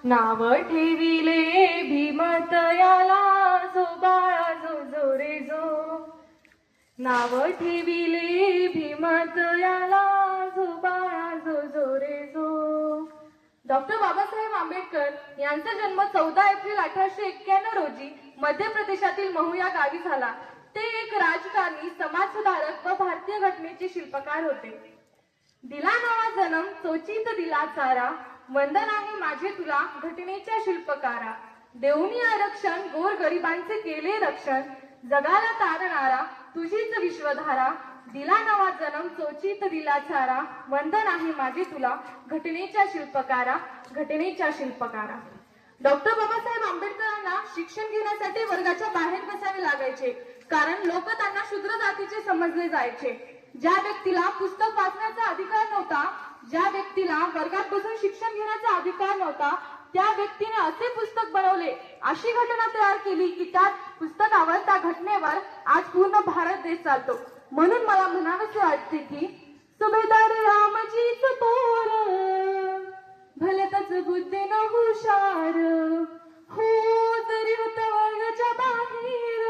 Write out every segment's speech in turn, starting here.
नाव ठेविले भीमतयाला जो बाळा जो जो रे जो. नाव ठेविले भीमतयाला जो बाळा जो जो रे जो. डॉक्टर बाबासाहेब आंबेडकर यांचा जन्म 14 एप्रिल 1891 रोजी मध्य प्रदेशातील महू या गावी झाला. ते एक राजकारणी, समाजसुधारक व भारतीय घटनेचे शिल्पकार होते. दिला नवा जन्म चोचीत दिला चारा, वंदन आहे माझे तुला घटनेच्या शिल्पकारा. देऊनी आरक्षण गोर गरिबांचे केले रक्षण, जगाला तारणारा तुझीच विश्वधारा. दिला नवा जन्म चोचीत दिला चारा, वंदन आहे माझे तुला घटनेच्या शिल्पकारा, घटनेच्या शिल्पकारा. डॉक्टर बाबासाहेब आंबेडकरांना शिक्षण घेण्यासाठी वर्गाच्या बाहेर बसावे लागायचे, कारण लोक त्यांना शूद्र जातीचे समजले जायचे. ज्या व्यक्तीला पुस्तक वाचण्याचा अधिकार नव्हता, ज्या व्यक्तीला वर्गात बसून शिक्षण घेण्याचा अधिकार नव्हता, त्या व्यक्तीने असे पुस्तक बनवले, अशी घटना तयार केली की त्या पुस्तकावर, त्या घटनेवर आज पूर्ण भारत देश चालतो. म्हणून मला म्हणावेसे वाटते की सुभेदार रामजीच पोर, भलतच बुद्धी न हुशार, हो जरी होता वर्गाच्या बाहेर,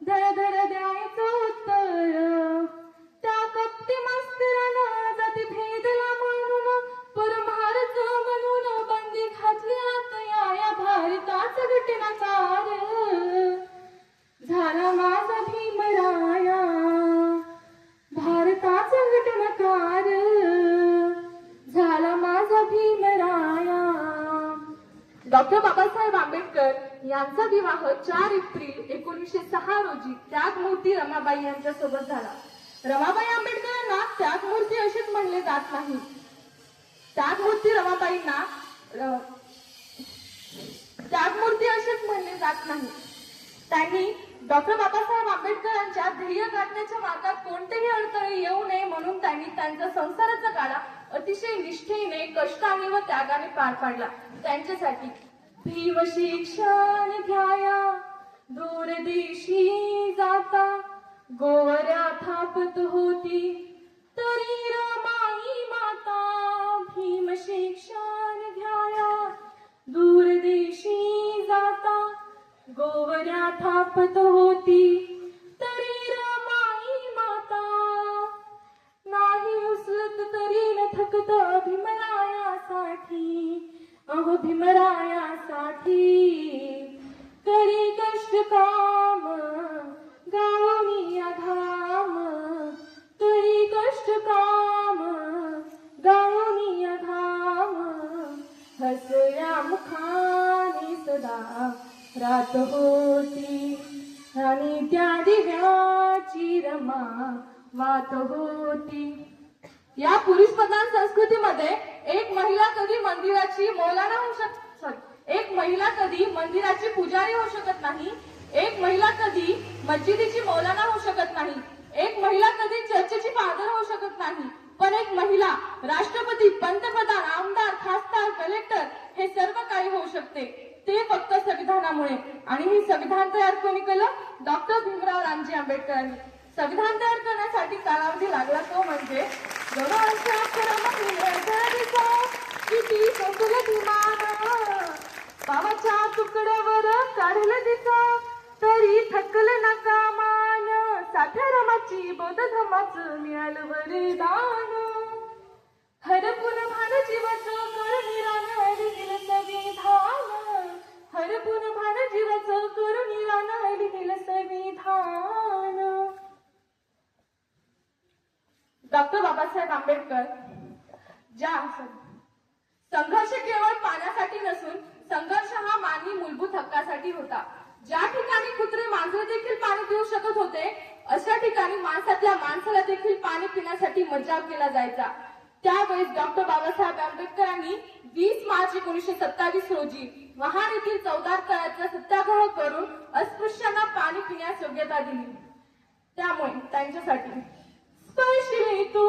धड धड द्यायचं उत्तर. त्या कपटी मास्तरानं जाती भेदला म्हणून, परमार्थ म्हणून बंदी घातली आता या भारताचा घटनाकार. झाला माझा भीमराया भारताचा घटनाकार, झाला माझा भीमराया. डॉक्टर बाबासाहेब आंबेडकर यांचा विवाह 4 एप्रिल 1906 रोजी त्यागमूर्ती रमाबाई यांच्या सोबत झाला. रमाबाई आंबेडकरांना त्यागमूर्ती असेच म्हणले जात नाही. त्यागमूर्ती रमाबाईंना त्यागमूर्ती असेच म्हणले जात नाही. त्यांनी डॉक्टर बाबासाहेब आंबेडकरांच्या ध्येय गाठण्याच्या मार्गात कोणतेही अडथळे येऊ नये म्हणून त्यांनी त्यांचा संसाराचा गाडा अतिशय निष्ठेने, कष्टाने व त्यागाने पार पाडला. त्यांच्यासाठी भीम शिक्षण घ्याया दूर देशी जाता, गोवऱ्या थापत होती तरी रमाई माता. भीम शिक्षण घ्याया दूर देशी जाता, गोवऱ्या थापत होती तरी रमाई माता. नाही उचलत तरी न थकत भीमरायासाठी, अहो भीमरायासाठी. करी कष्ट काम गावनी घाम, करी कष्ट काम गावनी घाम. हसऱ्या मुखाने सदा रात होती, आणि त्या दिव्याची रमा वात होती. या पुरुष प्रधान संस्कृतीमध्ये एक महिला कधी मंदिराची मौलाना होऊ एक महिला कधी मंदिराची पुजारी होऊ शकत नाही. एक महिला कधी मस्जिदीची मौलाना होऊ शकत नाही. एक महिला कधी चर्चेची फादर होऊ शकत नाही. पण एक महिला राष्ट्रपती, पंतप्रधान, आमदार, खासदार, कलेक्टर हे सर्व काही होऊ शकते. ते फक्त संविधानामुळे. आणि हे संविधान तयार कोणी केलं? डॉक्टर भीमराव रामजी आंबेडकरांनी. संविधान तयार करण्यासाठी कालावधी लागला तो म्हणजे किती कोसळ विमान, पावाच्या तुकड्यावर काढलं दिसं तरी थकलं नका मान. साध्या रमाची बौद्धधमाचं मिळालं वरदान. हरपून भान जीवाचं करून रान लिहिलं संविधान, हरपून भान जीवाचं करून रान लिहिलं संविधान. डॉक्टर बाबासाहेब आंबेडकर संघर्ष केवळ पाण्यासाठी नसून संघर्ष हा मानवी मूलभूत हक्कासाठी होता. ज्या ठिकाणी कुत्रे मांजरे देखील पाणी पिऊ शकत होते, अशा ठिकाणी माणसातल्या माणसाला देखील पाणी पिण्यासाठी मज्जाव केला जायचा. त्यावेळेस डॉक्टर बाबासाहेब आंबेडकरांनी 20 मार्च 1927 रोजी महाड येथील चौदार तळ्याचा सत्याग्रह करून अस्पृश्यांना पाणी पिण्यास योग्यता दिली. त्यामुळे त्यांच्यासाठी स्पर्शले तू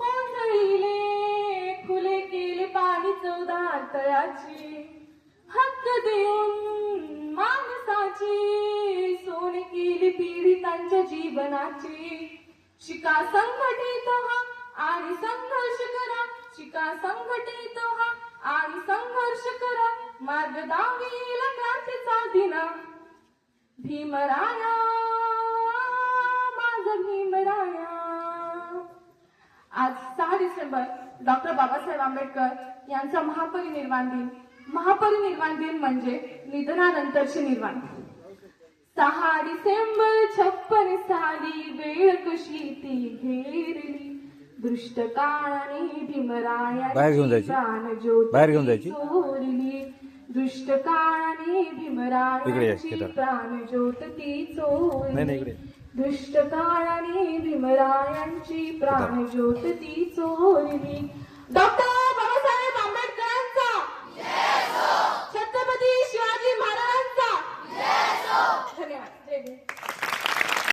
ओंजळीले खुले केले पाणी चौदार तळ्याचे, हक्क देऊन माणसाची सोने केली पीडितांच्या जीवनाची. शिका संघटित व्हा आणि संघर्ष करा, शिका संघटित व्हा आणि मार्ग दावील क्रांतीचा दिन भीमराया माझा भीमराया. आज 6 डिसेंबर डॉक्टर बाबासाहेब आंबेडकर यांचा महापरिनिर्वाण दिन. महापरिनिर्वाण दिन म्हणजे निधनानंतरचे निर्वाण. 6 डिसेंबर 56 साली वेळ कशी ती घेरली दृष्ट काळाने भीमरायांची प्राणज्योत चोरली. दृष्ट काळाने भीमरायांची प्राणज्योत ती चोरली. दृष्ट काळाने भीमरायांची प्राणज्योत ती चोरली. डॉक्टर